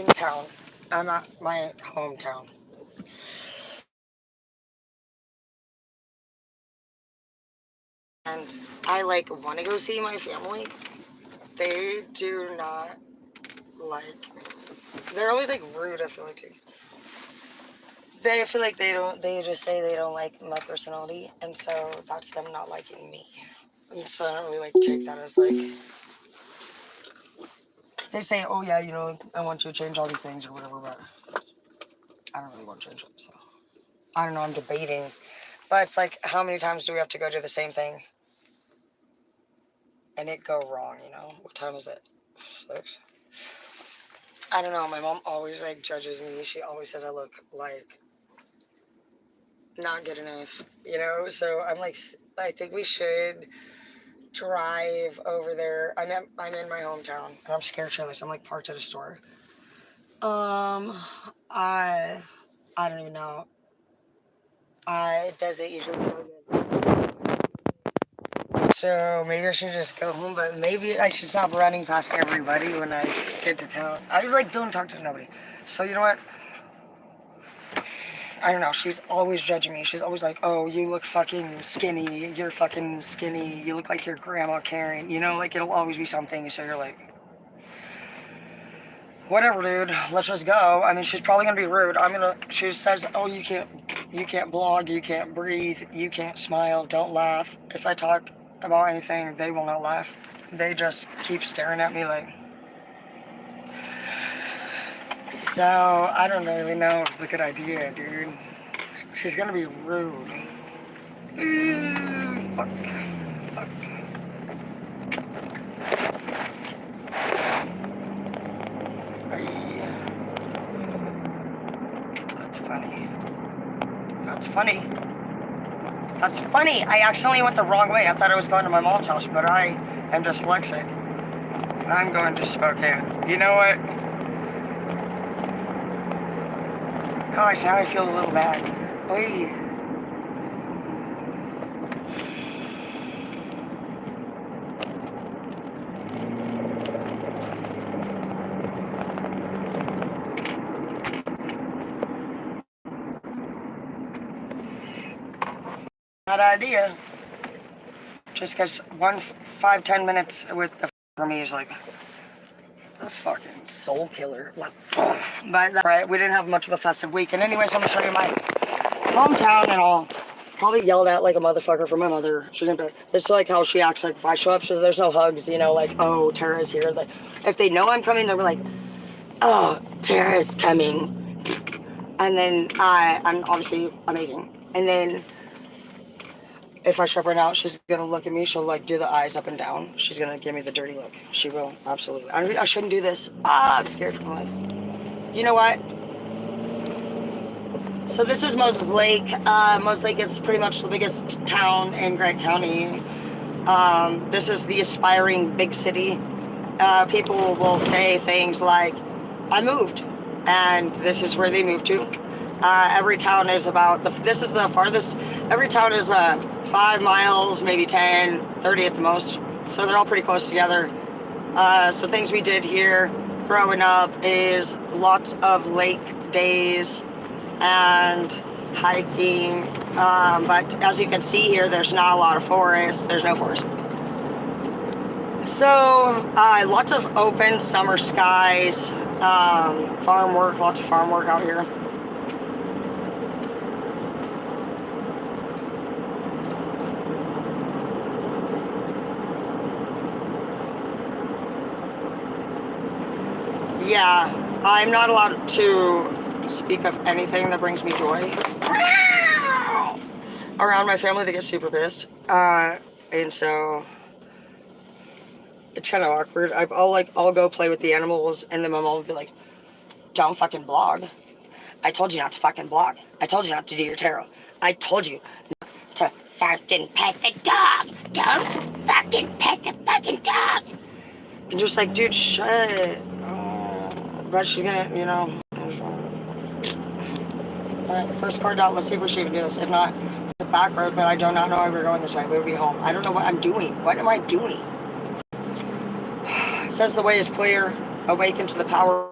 in town. I'm at my hometown. And I like want to go see my family. They do not like. They're always like rude. I feel like too. They feel like they don't. They just say they don't like my personality, and so that's them not liking me. And so I don't really like take that as like. They say, oh yeah, you know, I want you to change all these things or whatever, but I don't really want to change them. So I don't know. I'm debating, but it's like, how many times do we have to go do the same thing and it go wrong? You know, what time is it? 6. I don't know. My mom always like judges me. She always says I look like not good enough, you know. So I'm like, I think we should drive over there. I'm in my hometown, and I'm scared shitless. I'm like parked at a store. I don't even know. Does it usually go good? So maybe I should just go home, but maybe I should stop running past everybody when I get to town. I like don't talk to nobody. So you know what? I don't know. She's always judging me. She's always like, "Oh, you look fucking skinny. You're fucking skinny. You look like your grandma Karen." You know, like it'll always be something. So you're like, whatever, dude. Let's just go. I mean, she's probably gonna be rude. She says, "Oh, you can't blog. You can't breathe. You can't smile. Don't laugh." If I talk about anything, they will not laugh. They just keep staring at me like. So I don't really know if it's a good idea, dude. She's gonna be rude. Fuck. Fuck. Ay. That's funny. That's funny. That's funny. I accidentally went the wrong way. I thought I was going to my mom's house, but I am dyslexic. I'm going to Spokane. You know what? Gosh, now I feel a little bad. Oy. Bad idea. Just because 5-10 minutes with the for me is like a fucking soul killer. Like, but right, we didn't have much of a festive week. And anyways, I'm gonna show you my hometown, and I'll probably yelled at like a motherfucker from my mother. She's gonna be like, this is like how she acts. Like if I show up, so there's no hugs. You know, like oh, Tara's here. Like if they know I'm coming, they'll be like, oh, Tara's coming. And then I'm obviously amazing. And then if I show up right now, she's gonna look at me. She'll like do the eyes up and down. She's gonna give me the dirty look. She will, absolutely. I shouldn't do this. I'm scared for my life. You know what? So this is Moses Lake. Moses Lake is pretty much the biggest town in Grant County. This is the aspiring big city. People will say things like, I moved, and this is where they moved to. Every town is about, this is the farthest, every town is 5 miles, maybe 10, 30 at the most. So they're all pretty close together. So things we did here growing up is lots of lake days and hiking. But as you can see here, there's not a lot of forest. There's no forest. So lots of open summer skies, farm work, lots of farm work out here. Yeah, I'm not allowed to speak of anything that brings me joy. Around my family, they get super pissed. And so it's kind of awkward. I'll go play with the animals, and then my mom will be like, don't fucking blog. I told you not to fucking blog. I told you not to do your tarot. I told you not to fucking pet the dog. Don't fucking pet the fucking dog. And just like, dude, shut. But she's gonna, you know. Alright, first card out. Let's see if we should even do this. If not, the back road, but I do not know why we're going this way. We'll be home. I don't know what I'm doing. What am I doing? It says the way is clear. Awaken to the power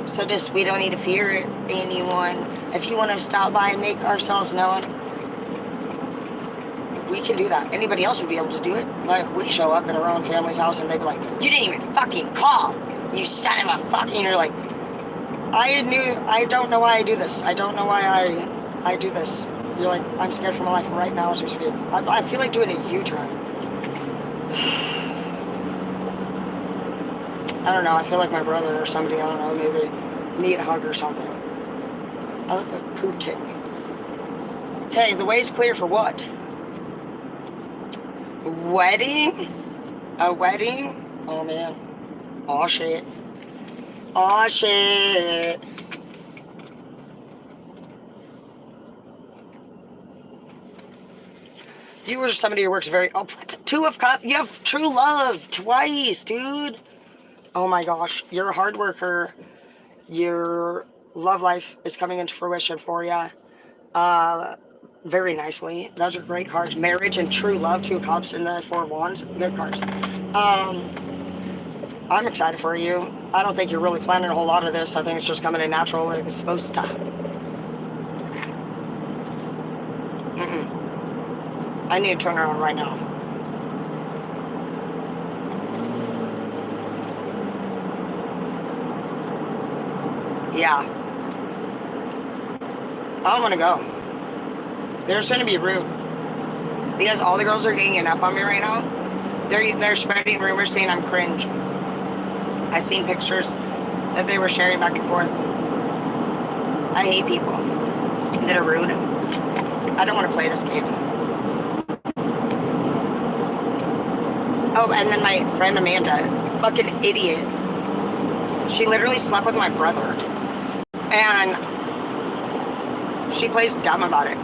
So just, we don't need to fear anyone. If you want to stop by and make ourselves known, we can do that. Anybody else would be able to do it. But if we show up at our own family's house and they'd be like, you didn't even fucking call, you son of a fucking, you're like, I don't know why I do this. I don't know why I do this. You're like, I'm scared for my life right now as we speak. I feel like doing a U-turn. I don't know, I feel like my brother or somebody, I don't know, maybe they need a hug or something. I look like poop kitten. Okay, the way's clear for what? Wedding? A wedding? Oh man. Aw shit. Aw shit. You were somebody who works very... Oh, 2 of Cups. You have true love. Twice, dude. Oh my gosh. You're a hard worker. Your love life is coming into fruition for you. Very nicely. Those are great cards. Marriage and true love. 2 of Cups and the 4 of Wands. Good cards. I'm excited for you. I don't think you're really planning a whole lot of this. I think it's just coming in natural like it's supposed to. I need to turn around right now. Yeah. I don't want to go. They're just going to be rude. Because all the girls are ganging up on me right now. They're spreading rumors saying I'm cringe. I've seen pictures that they were sharing back and forth. I hate people that are rude. I don't want to play this game. Oh, and then my friend Amanda, fucking idiot. She literally slept with my brother. And she plays dumb about it.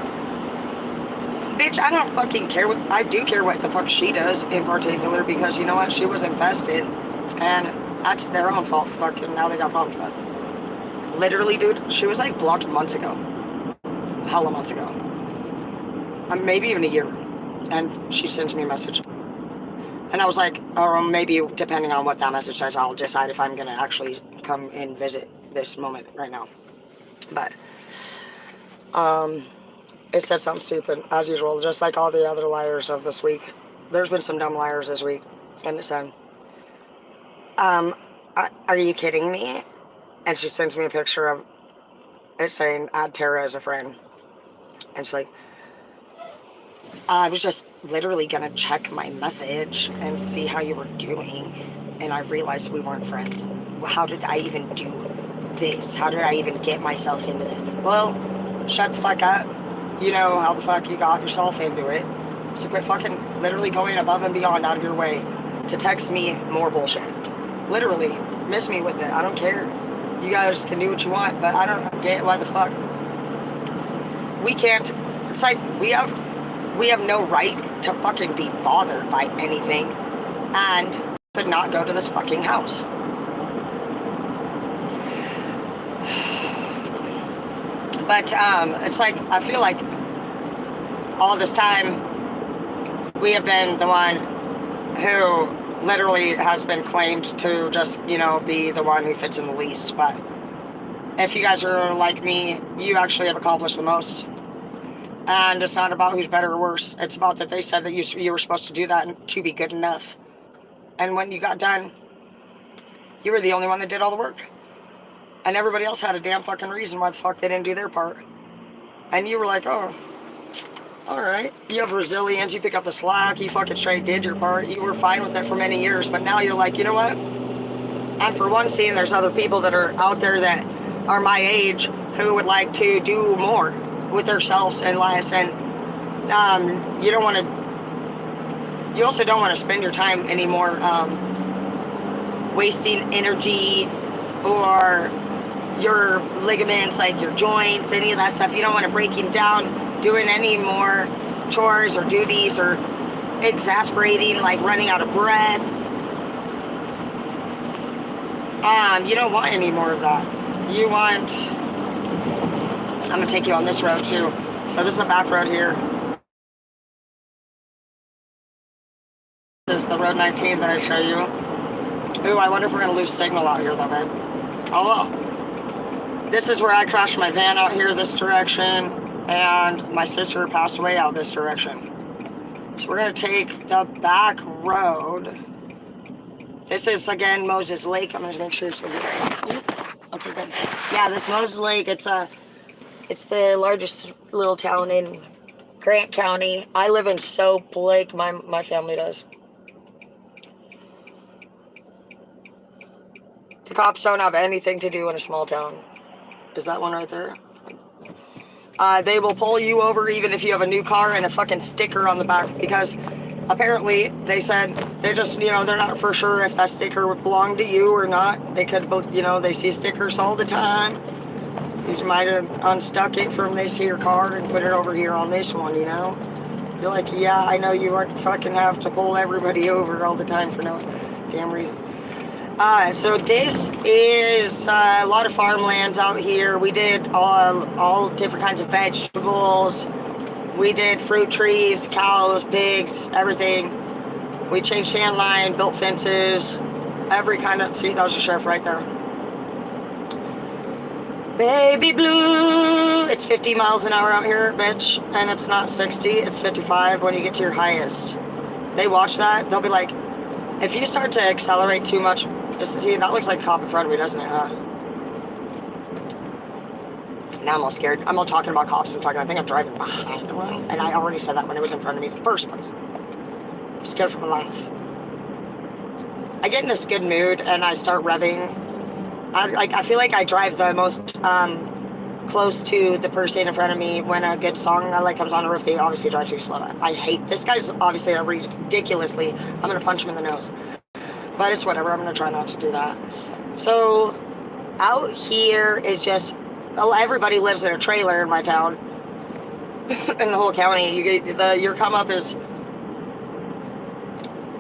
Bitch, I don't fucking care what... I do care what the fuck she does in particular because you know what? She was infested. And that's their own fault. Fucking now they got problems with it. Literally, dude, she was like blocked months ago. Hella months ago. Maybe even a year. And she sent me a message. And I was like, or maybe depending on what that message says, I'll decide if I'm going to actually come and visit this moment right now. But, it said something stupid, as usual, just like all the other liars of this week. There's been some dumb liars this week. And it said, are you kidding me? And she sends me a picture of it saying, add Tara as a friend. And she's like, I was just literally going to check my message and see how you were doing. And I realized we weren't friends. How did I even do this? How did I even get myself into this? Well, shut the fuck up. You know how the fuck you got yourself into it. So quit fucking literally going above and beyond out of your way to text me more bullshit. Literally, miss me with it. I don't care. You guys can do what you want, but I don't get why the fuck. We can't. It's like we have no right to fucking be bothered by anything and to not go to this fucking house. But it's like I feel like all this time we have been the one who literally has been claimed to just, you know, be the one who fits in the least. But if you guys are like me, you actually have accomplished the most. And it's not about who's better or worse. It's about that they said that you were supposed to do that to be good enough. And when you got done, you were the only one that did all the work. And everybody else had a damn fucking reason why the fuck they didn't do their part. And you were like, oh, alright. You have resilience, you pick up the slack, you fucking straight did your part. You were fine with it for many years. But now you're like, you know what? And for one, seeing there's other people that are out there that are my age who would like to do more with themselves and lives, and you also don't want to spend your time anymore wasting energy or your ligaments, like your joints, any of that stuff. You don't want to break him down doing any more chores or duties or exasperating, like running out of breath. You don't want any more of that. You want... I'm going to take you on this road too. So this is a back road here. This is the road 19 that I show you. Ooh, I wonder if we're gonna lose signal out here though, babe. Oh well. This is where I crashed my van out here this direction, and my sister passed away out this direction. So we're gonna take the back road. This is again Moses Lake. I'm gonna make sure it's over here. Okay, good. Yeah, this Moses Lake, it's the largest little town in Grant County. I live in Soap Lake, my family does. The cops don't have anything to do in a small town. Is that one right there? They will pull you over even if you have a new car and a fucking sticker on the back, because apparently they said they just, they're not for sure if that sticker would belong to you or not. They could, they see stickers all the time. You might have unstuck it from this here car and put it over here on this one, You're like, yeah, I know you won't fucking have to pull everybody over all the time for no damn reason. So this is a lot of farmlands out here. We did all different kinds of vegetables. We did fruit trees, cows, pigs, everything. We changed hand line, built fences, every kind of, see, that was the sheriff right there. Baby blue, it's 50 miles an hour out here, bitch, and it's not 60, it's 55 when you get to your highest. They watch that, they'll be like, if you start to accelerate too much, see, that looks like a cop in front of me, doesn't it, huh? Now I'm all scared. I'm all talking about cops and I think I'm driving behind one, and I already said that when it was in front of me in the first place. I'm scared for my life. I get in this good mood and I start revving. I feel like I drive the most close to the person in front of me when a good song comes on, or if they obviously drive too slow. I hate this guy's obviously ridiculously. I'm gonna punch him in the nose, but it's whatever. I'm gonna try not to do that. So out here is just everybody lives in a trailer in my town. In the whole county, your come up is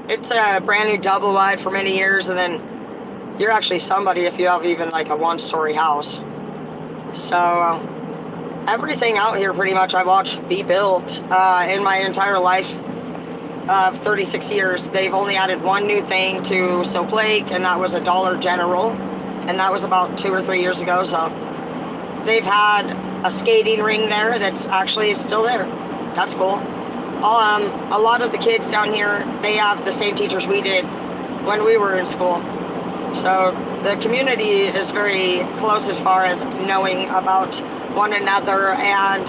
it's a brand new double wide for many years, and then you're actually somebody if you have even like a one-story house. So everything out here pretty much I watched be built in my entire life of 36 years. They've only added one new thing to Soap Lake, and that was a Dollar General, and that was about 2 or 3 years ago. So they've had a skating ring there that's actually still there. That's cool. A lot of the kids down here, they have the same teachers we did when we were in school. So the community is very close as far as knowing about one another, and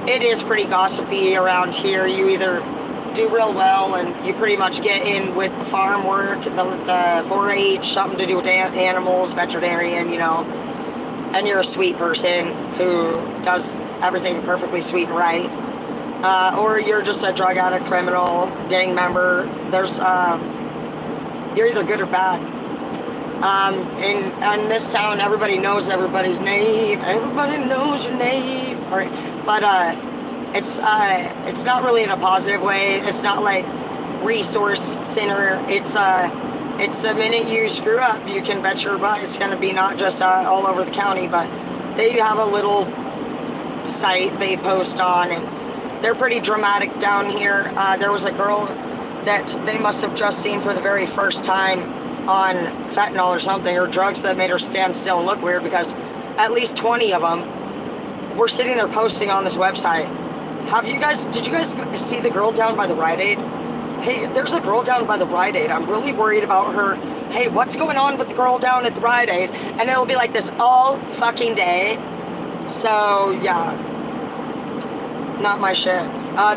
it is pretty gossipy around here. You either do real well and you pretty much get in with the farm work, the 4-H, something to do with animals, veterinarian, and you're a sweet person who does everything perfectly sweet and right. Or you're just a drug addict, criminal, gang member. You're either good or bad. In this town, everybody knows everybody's name. Everybody knows your name. All right. But it's not really in a positive way. It's not like resource center. It's the minute you screw up, you can bet your butt it's going to be not just all over the county, but they have a little site they post on, and they're pretty dramatic down here. There was a girl that they must have just seen for the very first time on fentanyl or something, or drugs that made her stand still and look weird, because at least 20 of them were sitting there posting on this website. Did you guys see the girl down by the Rite Aid? Hey, there's a girl down by the Rite Aid. I'm really worried about her. Hey, what's going on with the girl down at the Rite Aid? And it'll be like this all fucking day. So, yeah. Not my shit.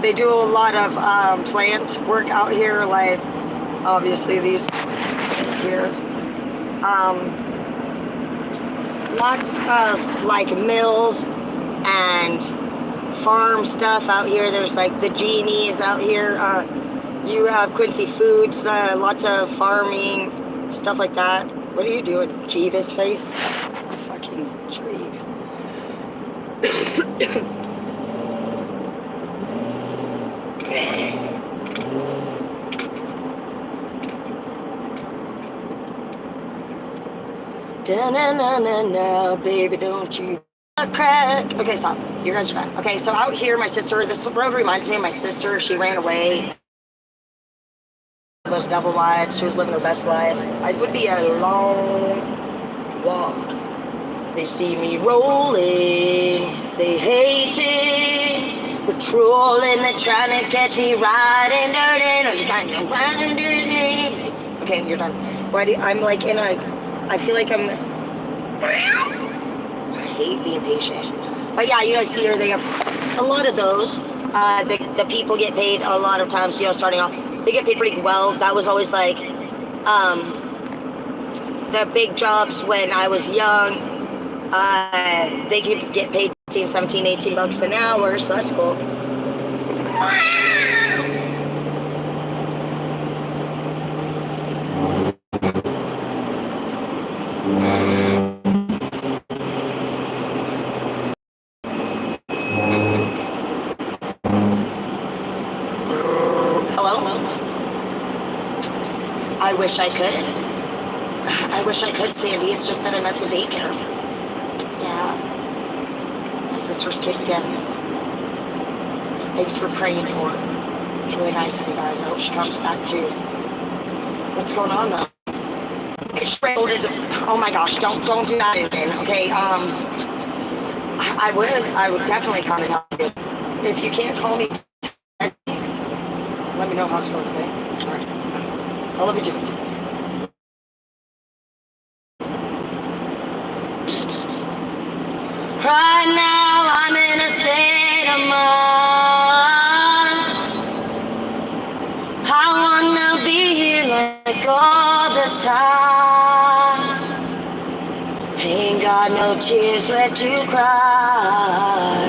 They do a lot of plant work out here, like, obviously these here. Lots of, like, mills and farm stuff out here. There's, like, the Genies out here. You have Quincy Foods, lots of farming, stuff like that. What are you doing, Jeeves face? Fucking Jeeves. Da-na-na-na-na, baby, don't you crack. Okay, stop. You guys are done. Okay, so out here, my sister, this road reminds me of my sister. She ran away those double wides. She was living her best life. It would be a long walk. They see me rolling, they hate it, patrolling, they're trying to catch me riding dirty. Okay, you're done. I'm like in a, I feel like I hate being patient. But yeah, you guys see here, they have a lot of those. The people get paid a lot of times, starting off, they get paid pretty well. That was always like, the big jobs when I was young. They could get paid 16, 17, 18 bucks an hour, so that's cool. Hello? I wish I could. I wish I could, Sandy. It's just that I'm at the daycare. Yeah. My sister's kids again. Thanks for praying for her. It's really nice of you guys. I hope she comes back too. What's going on though? Oh my gosh, don't do that again, okay? I would definitely come and help you. If you can't call me, let me know how it's going, okay? Alright. I love you too. Right now I'm in a state of mind. I wanna be here like all the time. Ain't got no tears left to cry.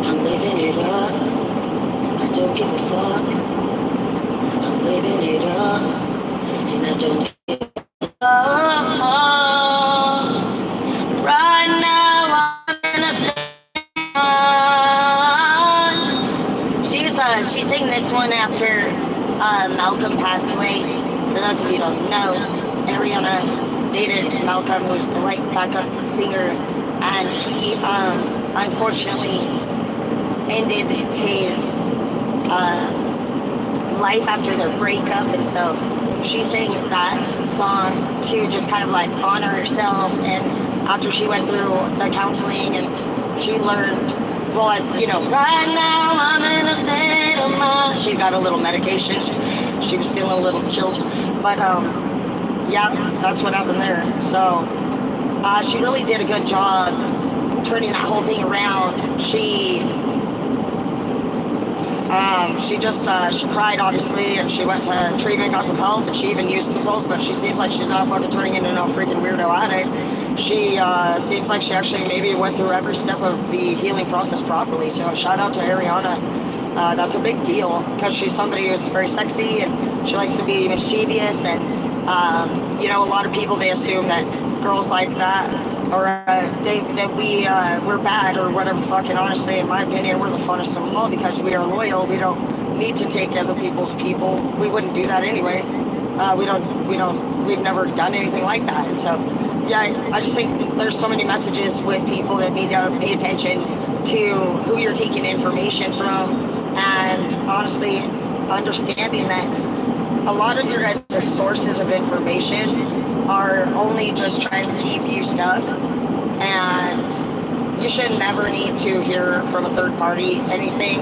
I'm living it up. I don't give a fuck. I'm living it up, and I don't give a fuck. Right now I'm in a state. She sang this one after Malcolm passed away. For those of you who don't know, Ariana dated Malcolm, who's the white backup singer, and he unfortunately ended his life after their breakup, and so she sang that song to just kind of like honor herself. And after she went through the counseling and she learned, well, right now I'm in a state of mind. She got a little medication. She was feeling a little chilled, but yeah, that's what happened there. So she really did a good job turning that whole thing around. She cried, obviously, and she went to treatment, got some help, and she even used some pills, but she seems like she's not fucking turning into no freaking weirdo addict. She seems like she actually maybe went through every step of the healing process properly, so shout out to Ariana. That's a big deal, because she's somebody who's very sexy, and she likes to be mischievous, and, a lot of people, they assume that girls like that, or we're bad, or whatever the fuck, and honestly, in my opinion, we're the funnest of them all, because we are loyal. We don't need to take other people's people. We wouldn't do that anyway. We've never done anything like that. And so, yeah, I just think there's so many messages with people that need to pay attention to who you're taking information from, and honestly, understanding that a lot of your guys' sources of information are only just trying to keep you stuck, and you should never need to hear from a third party anything.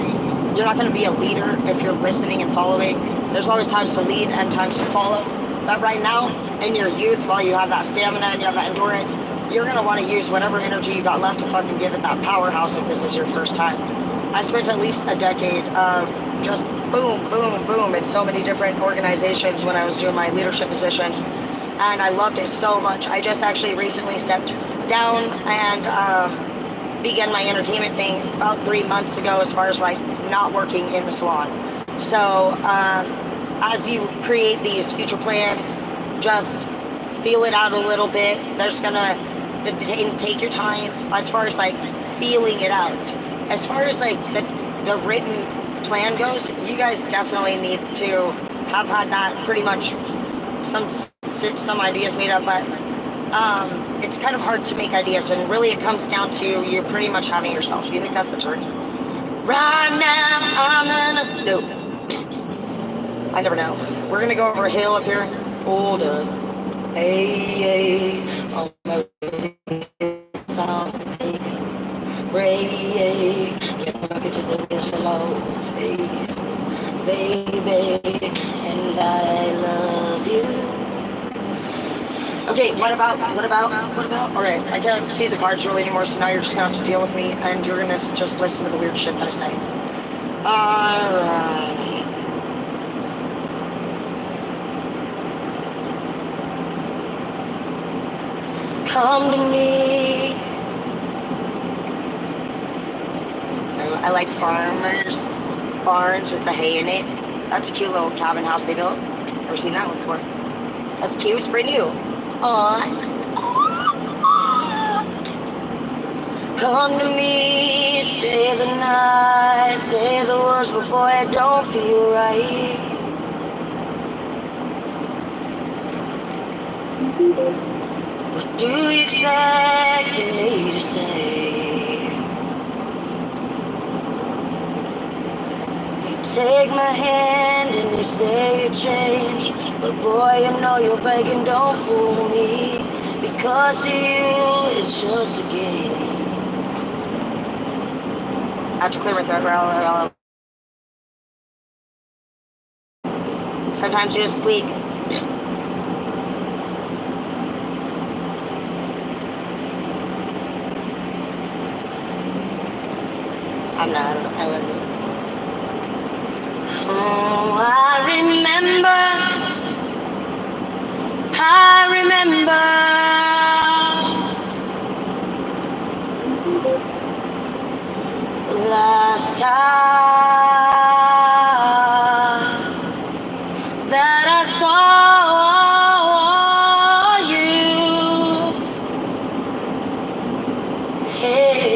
You're not going to be a leader if you're listening and following. There's always times to lead and times to follow. But right now, in your youth, while you have that stamina and you have that endurance, you're going to want to use whatever energy you got left to fucking give it that powerhouse if this is your first time. I spent at least a decade just boom, boom, boom in so many different organizations when I was doing my leadership positions. And I loved it so much. I just actually recently stepped down and began my entertainment thing about 3 months ago, as far as like not working in the salon. So as you create these future plans, just feel it out a little bit. There's gonna take your time as far as like feeling it out. As far as like the written plan goes, you guys definitely need to have had that pretty much some ideas made up, but it's kind of hard to make ideas when really it comes down to you pretty much having yourself. Do you think that's the turn? Right now I'm in a no. I never know. We're gonna go over a hill up here. Hold up. Hey, all my sound take a break. Yeah, rocket to the wheels for love. Hey, baby, and I love you. Okay, what about? Alright, I can't see the cards really anymore, so now you're just gonna have to deal with me, and you're gonna just listen to the weird shit that I say. Alright. Come to me. I like farmers' barns with the hay in it. That's a cute little cabin house they built. Never seen that one before. That's cute, it's pretty new. Come to me, stay the night, say the words, but boy, it don't feel right. What do you expect me to say? You take my hand and you say you change, but boy, you know you're begging, don't fool me, because to you it's just a game. I have to clear my throat. Sometimes you just squeak. I'm not, I love you. Oh, I remember the last time that I saw you. Hey,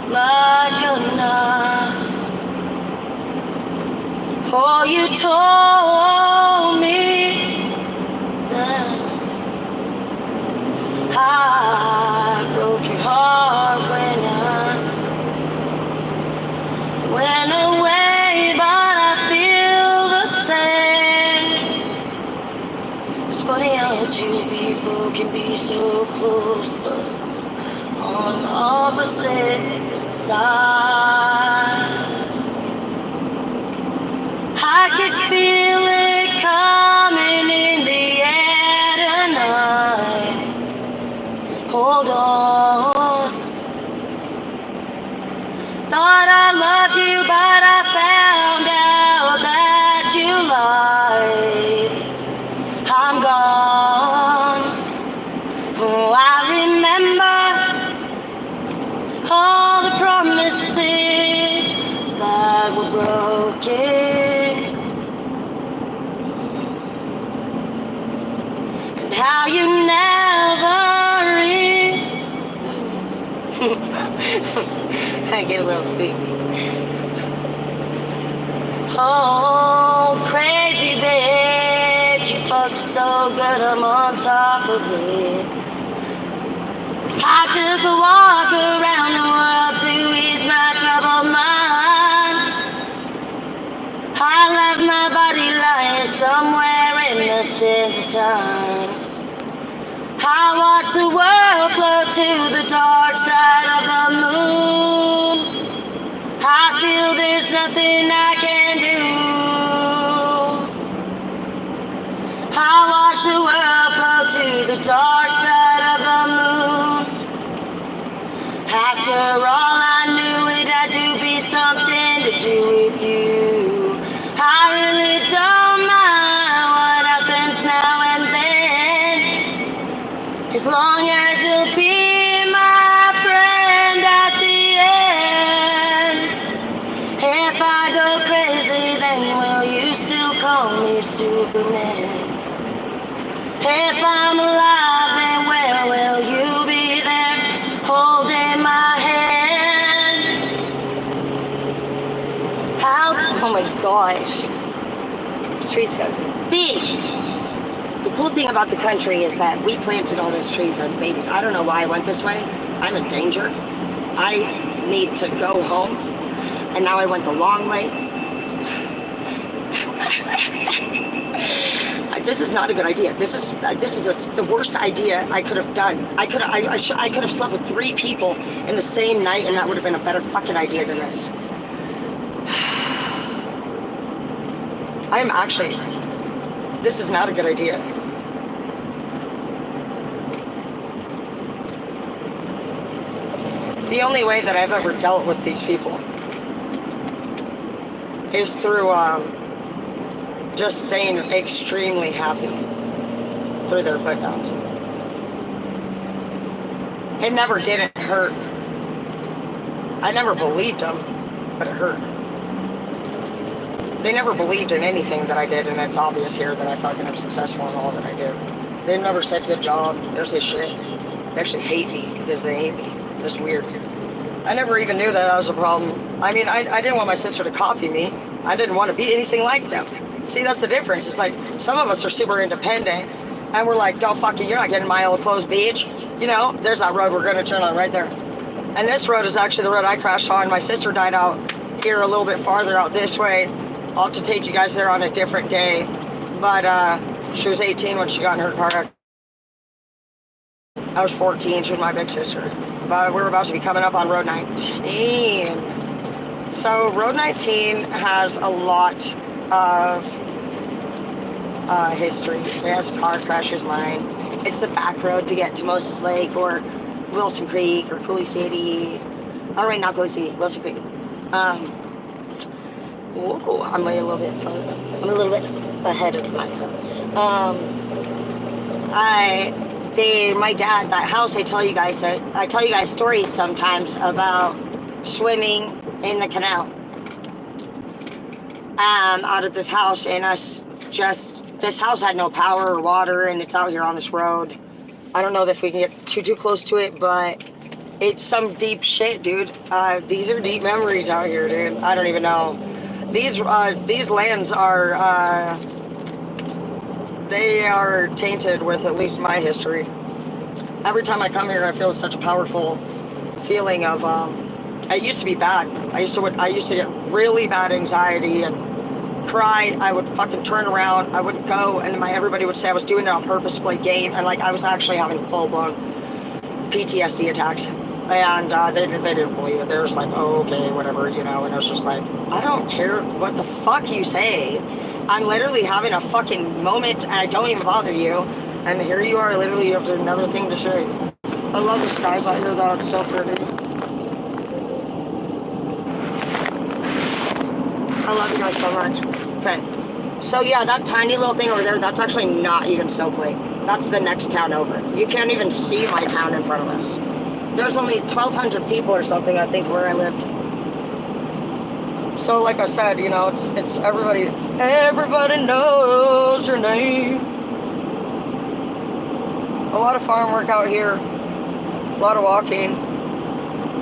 like a knife. Oh, you told me that I broke your heart when I went away, but I feel the same. It's funny how two people can be so close, but on opposite sides. I could feel it coming in the air tonight. Hold on. Thought I loved you, but I found out that you lied. I'm gone. Oh, I remember all the promises that were broken. How you never I get a little squeaky. Oh, crazy bitch, you fucked so good, I'm on top of it. I took a walk around the world to ease my troubled mind. I left my body lying somewhere in the center time. I watch the world float to the dark side of the moon. I feel there's nothing I can do. I watch the world float to the dark side of the moon. After all, I knew it had to be something to do with you. I really don't mind what happens now and then, as long as you'll be my friend at the end. If I go crazy, then will you still call me Superman? If I'm alive, then where will you be there, holding my hand? How? Oh my gosh. This tree's got big. The cool thing about the country is that we planted all those trees as babies. I don't know why I went this way. I'm in danger. I need to go home. And now I went the long way. this is not a good idea. This is the worst idea I could have done. I could have slept with 3 people in the same night, and that would have been a better fucking idea than this. This is not a good idea. The only way that I've ever dealt with these people is through just staying extremely happy through their put downs. It never didn't hurt. I never believed them, but it hurt. They never believed in anything that I did, and it's obvious here that I fucking am successful in all that I do. They never said good job. There's this shit. They actually hate me because they hate me. It's weird. I never even knew that was a problem. I mean, I didn't want my sister to copy me. I didn't want to be anything like them. See, that's the difference. It's like, some of us are super independent, and we're like, don't fucking, you're not getting my old clothes, bitch. You know, there's that road we're going to turn on right there. And this road is actually the road I crashed on. My sister died out here a little bit farther out this way. I'll have to take you guys there on a different day. But she was 18 when she got in her car wreck. I was 14. She was my big sister. But we're about to be coming up on Road 19. So Road 19 has a lot of history. It has car crashes, mine. It's the back road to get to Moses Lake or Wilson Creek or Coulee City. Oh, right, not Coulee City, Wilson Creek. Whoa, I'm a little bit ahead of myself. My dad, that house, I tell you guys stories sometimes about swimming in the canal. Out of this house, and this house had no power or water, and it's out here on this road. I don't know if we can get too close to it, but it's some deep shit, dude. These are deep memories out here, dude. I don't even know. These lands are, they are tainted with at least my history. Every time I come here, I feel such a powerful feeling of, it used to be bad. I used to get really bad anxiety and cry. I would fucking turn around. I would go, and everybody would say I was doing it on purpose to play game, and like I was actually having full-blown PTSD attacks. And they didn't believe it. They were just like, oh, okay, whatever, you know. And I was just like, I don't care what the fuck you say. I'm literally having a fucking moment, and I don't even bother you. And here you are, literally, you have another thing to say. I love the skies out here, though. It's so pretty. I love you guys so much. Okay. So, yeah, that tiny little thing over there, that's actually not even Soap Lake. That's the next town over. You can't even see my town in front of us. There's only 1,200 people or something, I think, where I lived. So, like I said, you know, it's everybody knows your name. A lot of farm work out here. A lot of walking.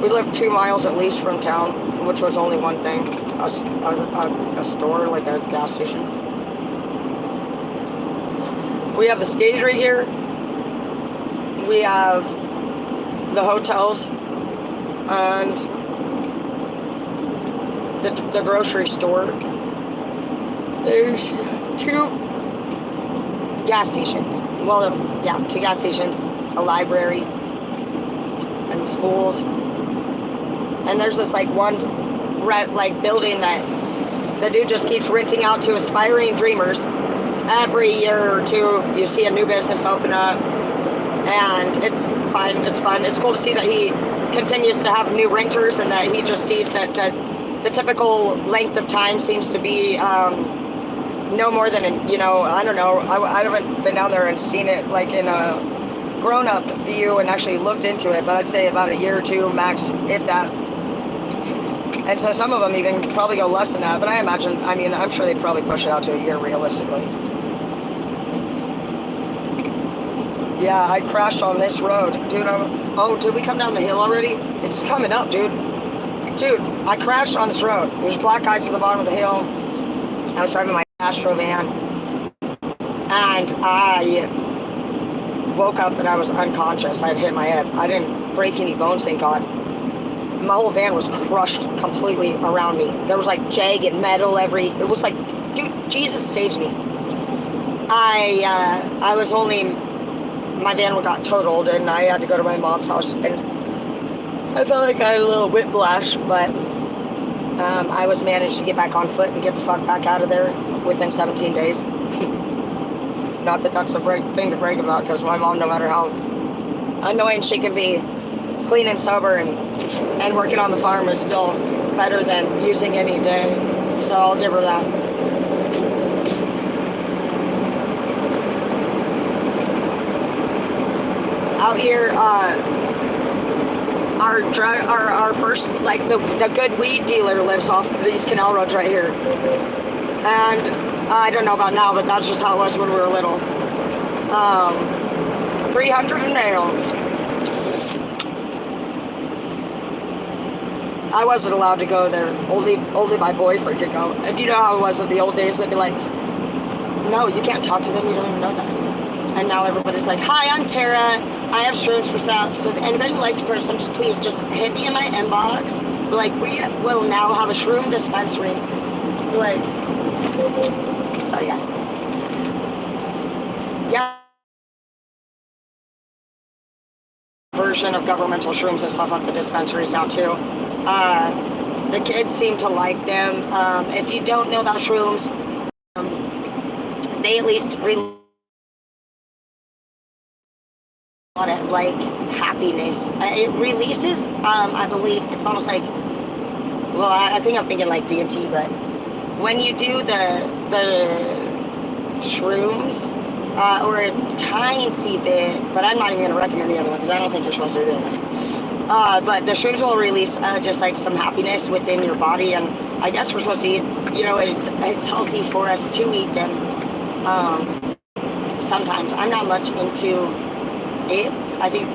We lived 2 miles at least from town, which was only one thing. A store, like a gas station. We have the skating rink here. We have the hotels and the grocery store. There's 2 gas stations. Well, yeah, 2 gas stations, a library, and the schools. And there's this like one building that the dude just keeps renting out to aspiring dreamers. Every year or 2, you see a new business open up. And it's fun. It's cool to see that he continues to have new renters, and that he just sees that the typical length of time seems to be no more than, I don't know. I haven't been down there and seen it like in a grown-up view and actually looked into it, but I'd say about a year or 2 max, if that. And so some of them even probably go less than that, but I'm sure they'd probably push it out to a year realistically. Yeah, I crashed on this road. Dude, did we come down the hill already? It's coming up, dude. Dude, I crashed on this road. There's black ice at the bottom of the hill. I was driving my Astro van. And I woke up and I was unconscious. I had hit my head. I didn't break any bones, thank God. My whole van was crushed completely around me. There was like jagged metal it was like, dude, Jesus saves me. I was only, my van got totaled and I had to go to my mom's house, and I felt like I had a little whiplash, but I was managed to get back on foot and get the fuck back out of there within 17 days. Not that that's a thing to brag about, because my mom, no matter how annoying she can be, clean and sober and working on the farm is still better than using any day. So I'll give her that. Out here, our first, like the good weed dealer lives off these canal roads right here. And I don't know about now, but that's just how it was when we were little. 300 nails. I wasn't allowed to go there. Only my boyfriend could go. And you know how it was in the old days? They'd be like, no, you can't talk to them. You don't even know them. And now everybody's like, hi, I'm Tara. I have shrooms for sale. So if anybody would like to purchase them, please just hit me in my inbox. We're like, we will now have a shroom dispensary. We're like, so yes. Yeah. Version of governmental shrooms and stuff at the dispensaries now too. The kids seem to like them. If you don't know about shrooms, they at least a lot of like happiness. It releases, I believe it's almost like, well, I think I'm thinking like DMT, but when you do the shrooms, or a tiny bit, but I'm not even going to recommend the other one because I don't think you're supposed to do that. But the shrooms will release just like some happiness within your body, and I guess we're supposed to eat, you know, it's healthy for us to eat them. Sometimes I'm not much into it. I think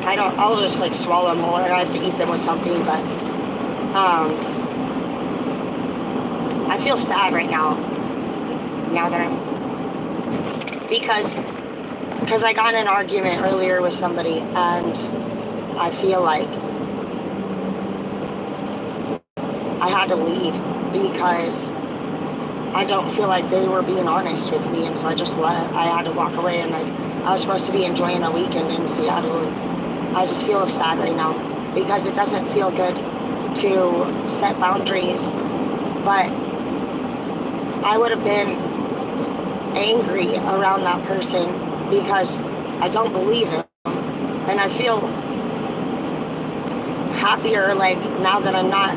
I'll just like swallow them whole, and I have to eat them with something, but I feel sad right now that because I got in an argument earlier with somebody, and I feel like I had to leave because I don't feel like they were being honest with me, and so I had to walk away, and like I was supposed to be enjoying a weekend in Seattle, and I just feel sad right now because it doesn't feel good to set boundaries, but I would have been angry around that person because I don't believe him, and I feel happier like now that I'm not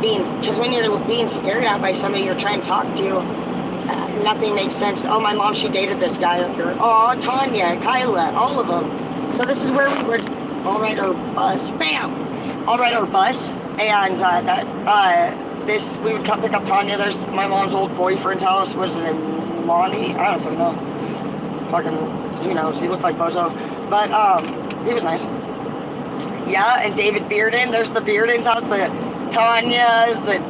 being, because when you're being stared at by somebody you're trying to talk to, nothing makes sense. Oh, my mom, she dated this guy up here. Oh, Tanya, Kyla, all of them. So this is where we would all ride our bus, bam, all ride our bus, and we would come pick up Tanya. There's my mom's old boyfriend's house. Was it in Lonnie? I don't fucking know. Fucking, who knows? He looked like Bozo. But, he was nice. Yeah, and David Bearden. There's the Bearden's house, the Tanya's, and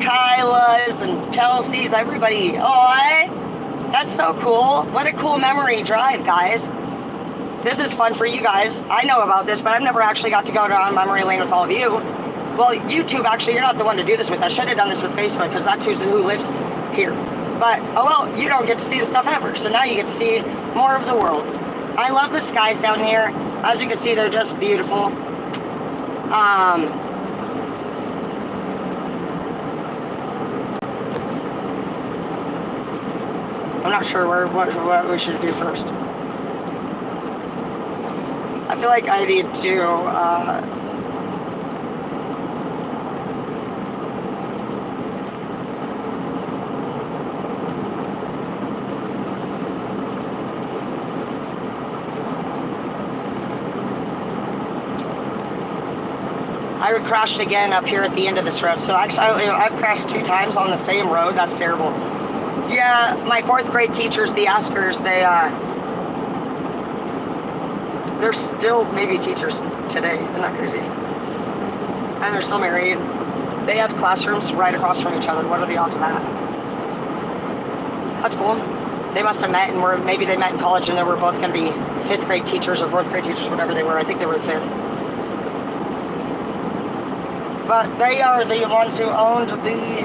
Kyla's, and Kelsey's, everybody. Oh, that's so cool. What a cool memory drive, guys. This is fun for you guys. I know about this, but I've never actually got to go down memory lane with all of you. Well, YouTube, actually, you're not the one to do this with. I should have done this with Facebook, because that's who lives here. But, oh well, you don't get to see the stuff ever, so now you get to see more of the world. I love the skies down here. As you can see, they're just beautiful. I'm not sure what we should do first. I feel like I need to, I crashed again up here at the end of this road. So actually, I've crashed 2 times on the same road. That's terrible. Yeah, my 4th grade teachers, the Askers, they're still maybe teachers today. Isn't that crazy? And they're still married. They had classrooms right across from each other. What are the odds of that? That's cool. They must have met, and maybe they met in college, and they were both going to be 5th grade teachers or 4th grade teachers, whatever they were. I think they were 5th. But they are the ones who owned the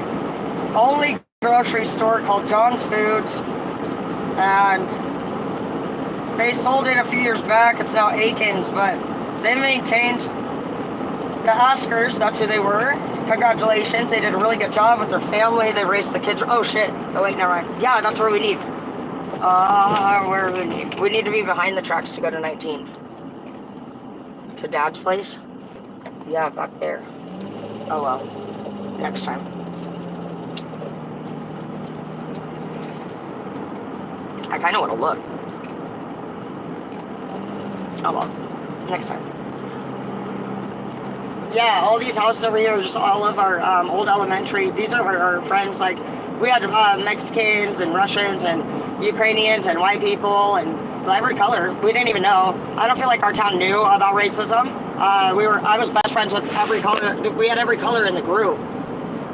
only grocery store called John's Foods and they sold it a few years back. It's now Aikens, but they maintained the Oscars. That's who they were. Congratulations. They did a really good job with their family. They raised the kids. Oh, shit. Oh, wait, never mind. Yeah, that's where we need. Where do we need? We need to be behind the tracks to go to 19. To Dad's place? Yeah, back there. Oh, well. Next time. I kind of want to look. Oh, well. Next time. Yeah, all these houses over here are just all of our old elementary. These are our friends. Like, we had Mexicans and Russians and Ukrainians and white people and every color. We didn't even know. I don't feel like our town knew about racism. I was best friends with every color. We had every color in the group.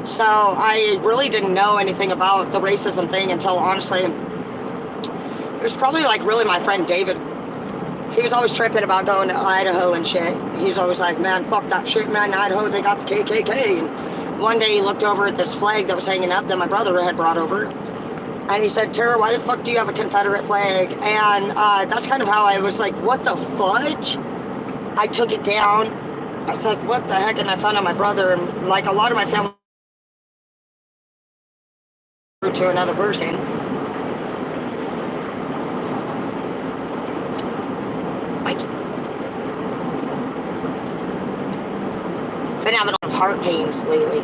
So I really didn't know anything about the racism thing until, honestly, it was probably like really my friend David. He was always tripping about going to Idaho and shit. He was always like, man, fuck that shit, man. In Idaho, they got the KKK. And one day he looked over at this flag that was hanging up that my brother had brought over. And he said, Tara, why the fuck do you have a Confederate flag? And that's kind of how I was like, what the fudge? I took it down. I was like, what the heck? And I found out my brother, and like a lot of my family, to another person. Been having a lot of heart pains lately.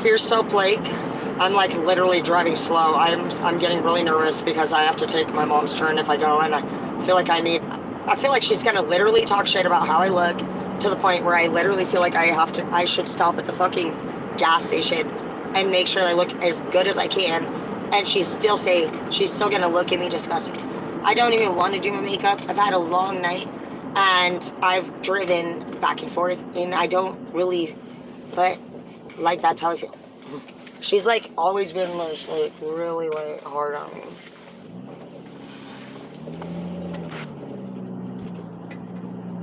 Here's Soap Lake. I'm like literally driving slow. I'm getting really nervous because I have to take my mom's turn if I go, and I feel like she's gonna literally talk shit about how I look to the point where I literally feel like I should stop at the fucking gas station and make sure I look as good as I can, and she's still gonna look at me disgusting. I don't even want to do my makeup. I've had a long night and I've driven back and forth, and I don't really, but like that's how I feel. She's like always been like really like hard on me.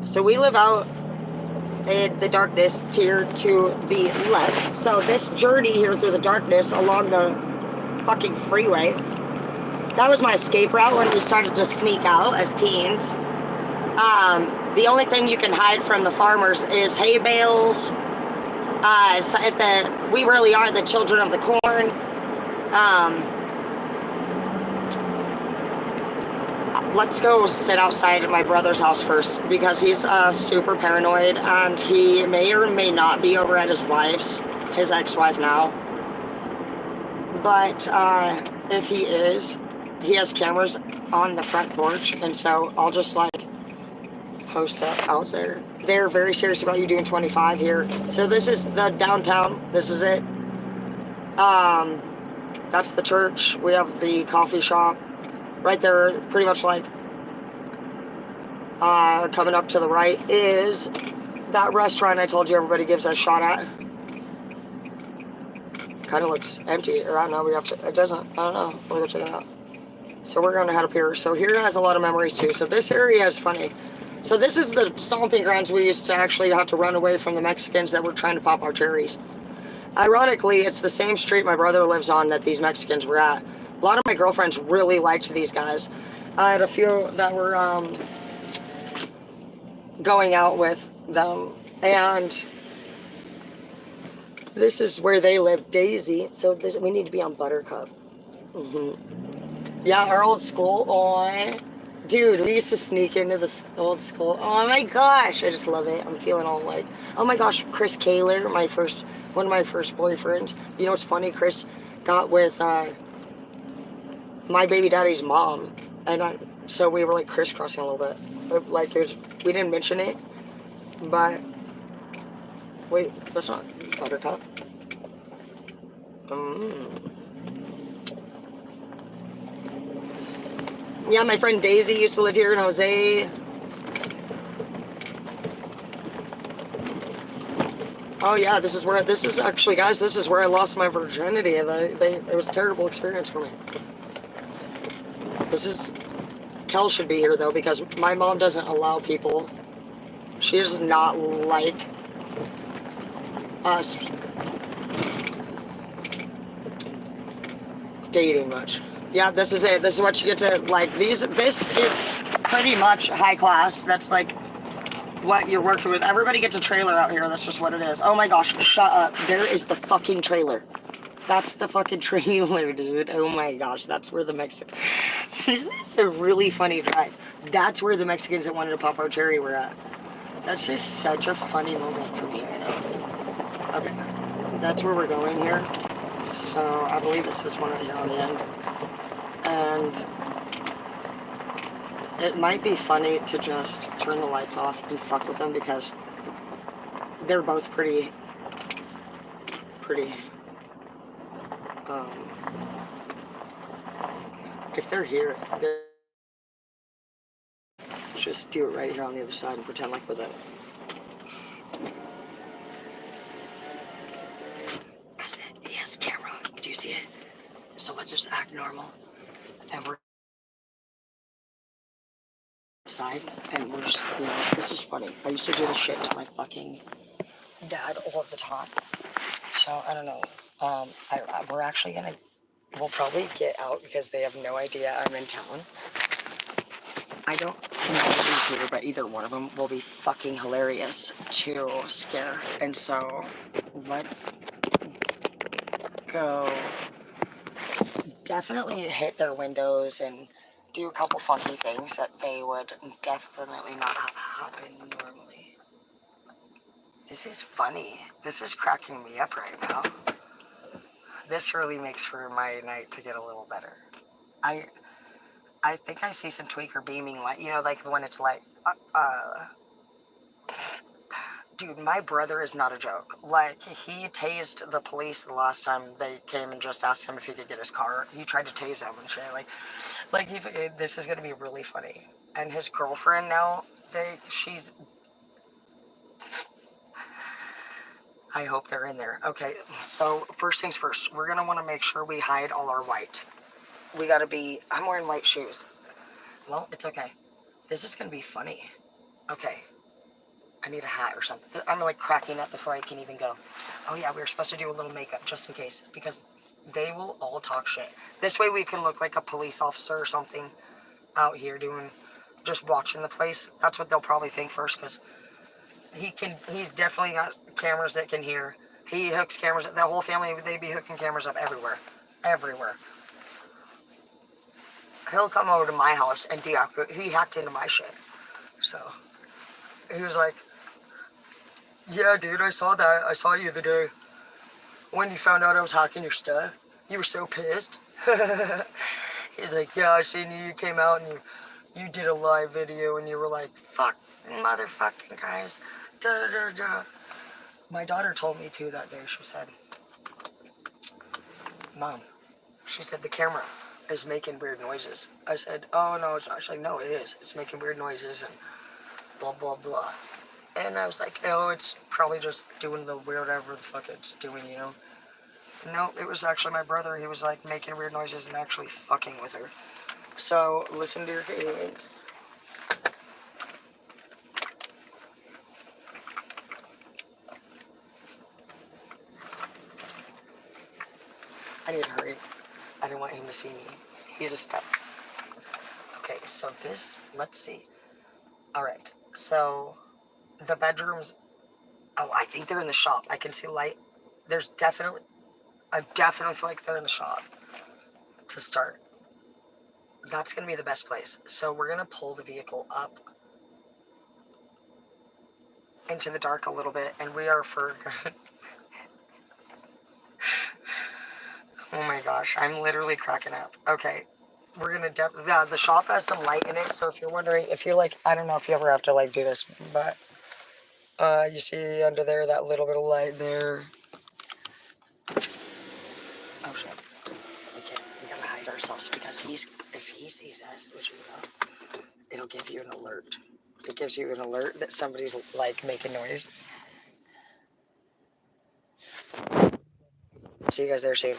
So we live out in the darkness here to the left. So this journey here through the darkness along the fucking freeway, that was my escape route when we started to sneak out as teens. The only thing you can hide from the farmers is hay bales. So we really are the children of the corn. Let's go sit outside at my brother's house first because he's super paranoid, and he may or may not be over at his ex-wife now. But if he is, he has cameras on the front porch, and so I'll just like post up out there. They're very serious about you doing 25 here. So this is the downtown. This is it. That's the church. We have the coffee shop right there. Pretty much like coming up to the right is that restaurant I told you everybody gives a shot at. Kind of looks empty, or I don't know. It doesn't. I don't know. We'll go check it out. So we're gonna head up here. So here has a lot of memories too. So this area is funny. So this is the stomping grounds we used to actually have to run away from the Mexicans that were trying to pop our cherries. Ironically, it's the same street my brother lives on that these Mexicans were at. A lot of my girlfriends really liked these guys. I had a few that were going out with them, and this is where they live, Daisy. So we need to be on Buttercup. Yeah, our old school. Oh, dude, we used to sneak into the old school. Oh my gosh, I just love it. I'm feeling all like, oh my gosh, Chris Kaler, one of my first boyfriends. You know what's funny? Chris got with my baby daddy's mom, and so we were like crisscrossing a little bit. Like we didn't mention it, but wait, that's not Buttercup. Yeah, my friend Daisy used to live here, and Jose. Oh yeah, this is actually, guys, this is where I lost my virginity, and it was a terrible experience for me. Kel should be here though, because my mom doesn't allow people. She does not like us dating much. Yeah, this is it. This is what you get to, like, this is pretty much high class. That's like what you're working with. Everybody gets a trailer out here. That's just what it is. Oh my gosh, shut up. There is the fucking trailer. That's the fucking trailer, dude. Oh my gosh, that's where the Mexican... This is a really funny drive. That's where the Mexicans that wanted to pop our cherry were at. That's just such a funny moment for me right now. Okay, that's where we're going here. So I believe it's this one right here on the end. And it might be funny to just turn the lights off and fuck with them, because they're both pretty, if they're here, just do it right here on the other side and pretend like we're there. Because he has a camera. Do you see it? So let's just act normal. And we're side, and we're just, you know, this is funny. I used to do this shit to my fucking dad all the time. So, I don't know. We're actually gonna, we'll probably get out because they have no idea I'm in town. I don't know who's here, but either one of them will be fucking hilarious to scare. And so, let's go. Definitely hit their windows and do a couple funky things that they would definitely not have happen normally. This is funny. This is cracking me up right now. This really makes for my night to get a little better. I think I see some tweaker beaming light, you know, like when it's like, dude, my brother is not a joke. Like, he tased the police the last time they came and just asked him if he could get his car. He tried to tase them and shit. Like this is gonna be really funny. And his girlfriend now, she's... I hope they're in there. Okay, so first things first, we're gonna want to make sure we hide all our white. We gotta be... I'm wearing white shoes. Well, it's okay. This is gonna be funny. Okay. I need a hat or something. I'm like cracking up before I can even go. Oh yeah, we were supposed to do a little makeup just in case, because they will all talk shit. This way we can look like a police officer or something out here just watching the place. That's what they'll probably think first, because he's definitely got cameras that can hear. He hooks cameras, the whole family, they'd be hooking cameras up everywhere. Everywhere. He'll come over to my house and deactivate. He hacked into my shit. So, he was like, yeah, dude, I saw that. I saw you the day when you found out I was hacking your stuff. You were so pissed. He's like, yeah, I seen you. You came out and you did a live video and you were like, fuck, motherfucking guys. Da, da, da. My daughter told me too that day. She said, Mom, she said, the camera is making weird noises. I said, oh, no, it's not. She's like, no, it is. It's making weird noises and blah, blah, blah. And I was like, oh, it's probably just doing the whatever the fuck it's doing, you know? No, it was actually my brother. He was like making weird noises and actually fucking with her. So, listen to your kids. I need to hurry. I didn't want him to see me. He's a step. Okay, so this, let's see. Alright, so the bedrooms, oh, I think they're in the shop. I can see light. I definitely feel like they're in the shop to start. That's going to be the best place. So we're going to pull the vehicle up into the dark a little bit, and we are for... Oh my gosh, I'm literally cracking up. Okay, we're going to... the shop has some light in it, so if you're wondering, if you're like... I don't know if you ever have to, like, do this, but... you see under there, that little bit of light there. Oh shit. We gotta hide ourselves, because if he sees us, which we will, it'll give you an alert. It gives you an alert that somebody's like making noise. See you guys there soon.